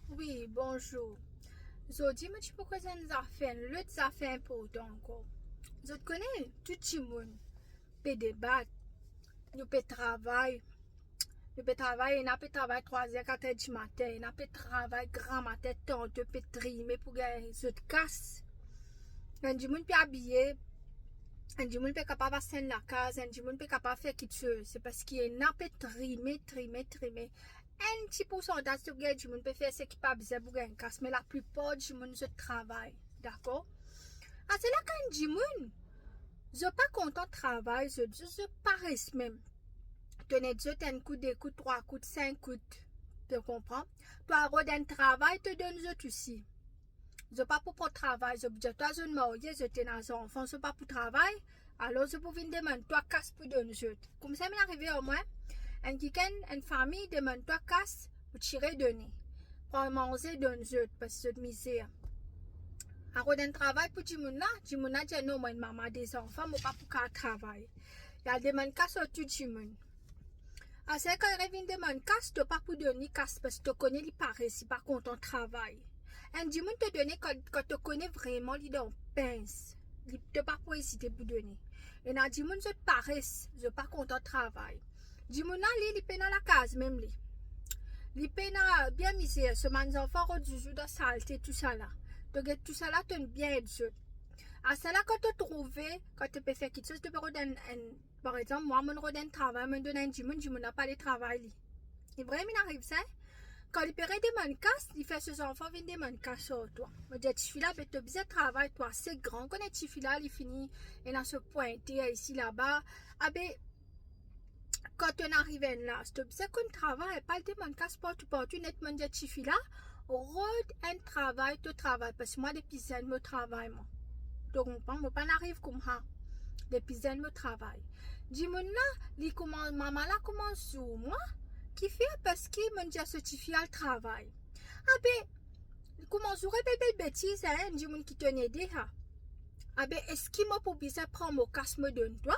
Oui, bonjour. Zo, dis-moi, tu peux causer une affaire, l'autre affaire important encore. Je te connais, tout le monde peut débattre, nous peut travailler, nous peut travailler 3 heures, 4 heures du matin, nous peut travailler grand matin, tant, tu peux trimer pour gagner, je te casse. Un du monde peut habiller, un du monde peut capable de passer la case, un du monde peut capable de faire quelque chose. C'est parce qu'il y a un peut trimer. Un petit pourcentage de gars du monde peut faire ce qui pas besoin pour gagner casse, mais la plupart du monde se travaille, d'accord? Ah, c'est là quand du monde, je pas content de travail, je paresse même. Tenez, je un coup, 2 coups, 3 coups, 5 coups, tu comprends? Toi, un travail, te donne je aussi. Je pas pour travail, je dis, toi, je ne marié, je t'ai dans un enfant, je pas pour travail, alors je peux venir demander, toi, casse pour donner je. Comme ça, m'est arrivé au moins. Un week-end, une famille demande toi casse pour tirer donner. Pour manger donne jeu parce que c'est misère. Alors d'un travail pour du monde dit non moi une maman des enfants moi pas pour qu'à travail. Il y a des man casse au tout du monde. À c'est quand il revient demande casse tu pas pour donner casse parce que tu connais les pareil si par contre on travaille. Un du monde te donner quand tu connais vraiment les dons pince. Il te pas pour hésiter pour donner. Et na du monde je paresse, je pas content travail. Du monde li pe dans la case même li. Li pe na bien misère, ce man enfant du jour de saleté tout ça là. Donc tout ça là tu bien être. À ça là quand tu trouves quand tu peux faire quelque chose tu peux redonner par exemple moi mon redonne travail me donne du monde n'a pas de travail li. Et vraiment il arrive ça. Quand il peut des casse, il fait ses enfants venir des mancasse sur toi. Me dit tu là tu bien travail toi c'est grand quand tu là il finit et dans ce pointé ici là-bas. Ah ben quand on arrive là, c'est qu'on travaille, pas le monde casse partout, nettement de chifi là, road un travail, tu travailles, parce que moi, depuis ça, je travaille, moi. Donc, moi, pas n'arrive comme ça. Depuis ça, je travaille. Dis-moi là, maman là commence sur moi, qui fait parce qu'il me dit ce chifi là, le travail. Ah ben, comment je belle bêtise, hein, dis-moi qui tenait déjà. Ah ben, est-ce qu'il m'a pour bien prendre mon casse, me donne toi?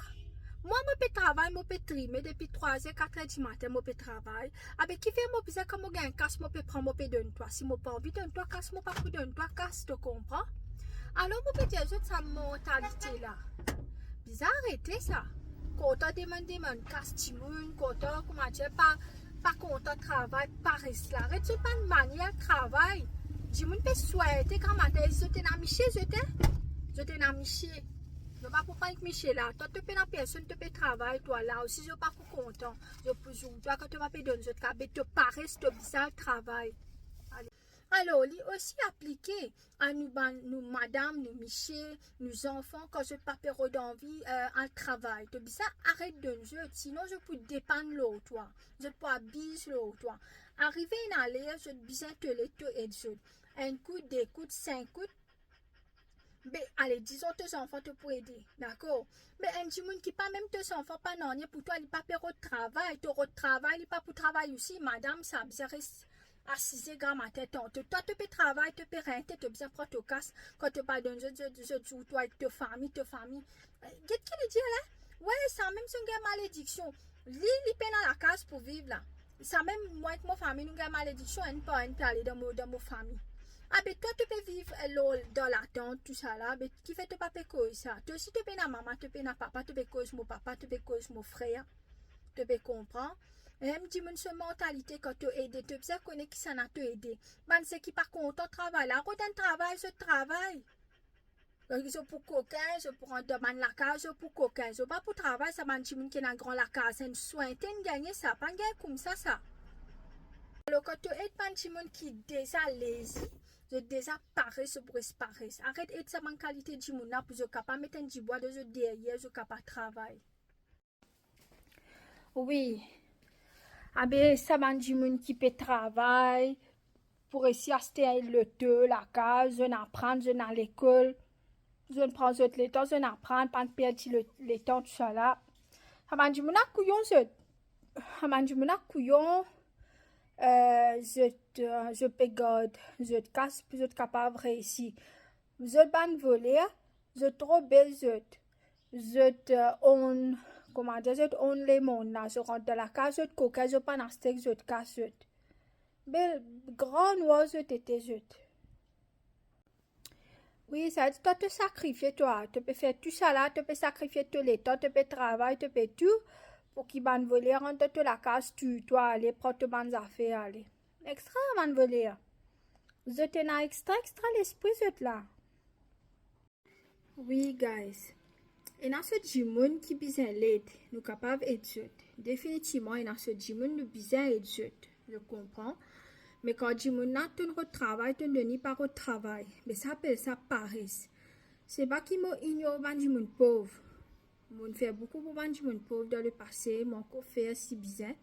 Moi, je peux travailler, je peux trimer depuis 3 heures, 4 heures du matin, je peux travailler. Avec qui fait mon bizarre comme je gagne casse, je peux prendre, je peux donner toi. Si je pas envie de donner toi casse, je peux pas donner toi casse, tu comprends? Alors, je peux dire, je sa mentalité là. Bizarre, arrêtez ça. Quand on demande casse, timoun, quand on, comment dire, pas content de travail, pareil là. Arrête pas de manière de travail. Dis-moi, peut souhaiter quand matin, je t'ai namiché, je t'ai namiché. Je ne vais pas pour prendre Michel là. Toi, tu peux la personne, tu peux travailler, toi là aussi, je ne suis pas content. Je peux jouer, toi, quand tu vas payer dans notre cabine, tu parais, tu bizarre travail. Alors, il est aussi appliqué à nous, madame, nous, Michel, nous enfants, quand je n'ai pas peur d'envie en travail. Tu bizarre, arrête de nous, sinon je peux dépendre l'autre, toi. Je peux abuser l'autre, toi. Arriver à aller, je bizarre te les aider. Un coup, 2 coups, 5 coups. Mais allez, disons tes enfants te pour aider, d'accord? Mais un petit monde qui pas même tes enfants, pas non, pour toi, il pas pour au travail, tu au travail, il pas pour travail aussi, madame, ça bizarre assisé grand ma tête, toi, tu peux travailler, tu peux renter, tu bien prendre ton casse, quand tu pas donner, je toi avec ta famille. Qu'est-ce qu'il dit là? Ouais, ça même c'est une malédiction. Il peine dans la case pour vivre là. Ça même, moi avec ma famille, nous avons malédiction, elle ne peut pas aller dans ma famille. Ah, ben toi, tu peux vivre dans l'attente, tout ça là, mais qui fait te pas cause ça? Toi aussi, tu peux na maman, tu peux na papa, tu peux cause mon papa, tu peux cause mon frère, tu peux comprendre. Même dis moi une mentalité quand tu aides, tu sais qu'on est qui ça n'a te aider. Man, c'est qui par contre, ton travail là, quand un travail, je travaille. Je pour coquin, je pour un demande la case, je pour coquin, je pas pour travail, ça man, dis qui n'a grand la case, c'est un soin, t'es gagné ça, pas gagné comme ça. Alors, quand tu es un petit monde qui est déjà lazy, je déjà paresse pour paresse. Arrête d'être sa mentalité de monde pour je capable mettre un petit bois de derrière, je capable travailler. Oui. Ah ben, ça man du monde qui peut travailler pour essayer d'acheter le deux, la case, je n'apprends, je n'ai l'école, je ne prends le temps, je n'apprends pas de perdre le temps, tout ça là. Ça man du monde à couillon, ça man du monde à couillon. Je peux garder, je te casse, je te capable de réussir. Je ban voler, je trop belle, je te on, comment dire, je te on les mondes là, je rentre dans la case, je te coquille, je pas un steak, je te casse. Bel grand noir t'étais jeté. Oui, ça dit, toi te sacrifier, toi. Tu peux faire tout ça là, tu peux sacrifier tout l'état, tu peux travailler, tu peux tout. Pour qu'il ban voler, rentre te la casse, tu, toi, aller, prends tes bonnes affaires, aller. Extra, ban voler. Vous êtes là, extra l'esprit, vous êtes là. Oui, guys. Et dans ce djimoun qui besoin l'aide, nous capables d'aider. Définitivement, et dans ce djimoun, nous besoin d'aider. Je comprends. Mais quand djimoun n'a ton travail, ton denis par au travail. Mais ça appelle ça paresse. C'est pas qui m'ignore ban djimoun pauvre. Mon fait beaucoup pour ban djimoun pauvre dans le passé, mon co fait si bizarre.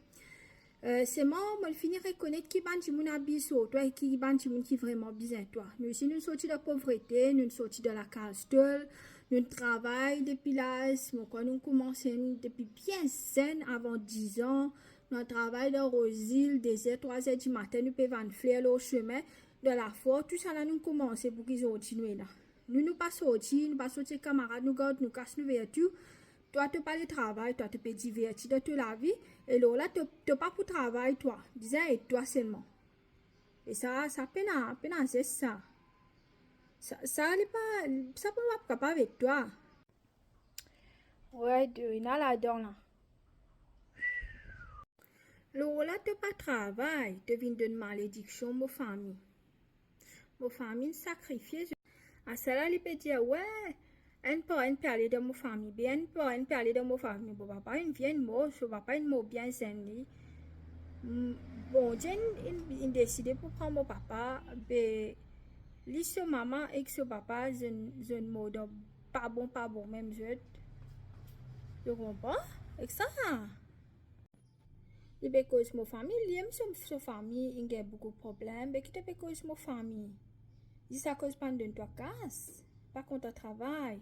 C'est moi, on finir reconnaître qui ban djimoun a biso, toi et qui ban djimoun qui vraiment bizarre toi. Nous si nous sortis de pauvreté, nous sortis de la case seule. Nous travaillons depuis l'âge, nous commençons depuis bien saine, avant 10 ans. Nous travaillons dans Rosil, 2h, 3h du matin, nous pouvons vendre fleurs au chemin de la forêt. Tout ça là, nous commençons pour qu'ils continuent là. Nous pas sortis, nous pas sortis camarades, nous gardons, nous cassons nous vertus. Toi, tu pas de travail, toi, tu peux divertir de toute la vie. Et là, tu pas pour travail, toi. Disais, et toi seulement. Et ça peine c'est ça. Ça n'est pas, ça peut pas capable avec toi. Ouais, il y a là-dedans, là. Là, tu pas travail, tu viens d'une malédiction, ma famille. Ma famille sacrifiée. À cela, il peut dire, ouais, un peut parler de ma famille, bien, un peut parler de ma famille. Bon, papa, il vient mot, ce papa, il mot bien sain. Bon, j'ai décidé pour prendre mon papa, mais ce maman et ce papa, je ne mot pas bon, même je comprends, et ça. Et because ma famille, il aime sa famille, il y a beaucoup de problèmes, mais qui te because ma famille. C'est ça cause pas de toi casse, pas contre travail.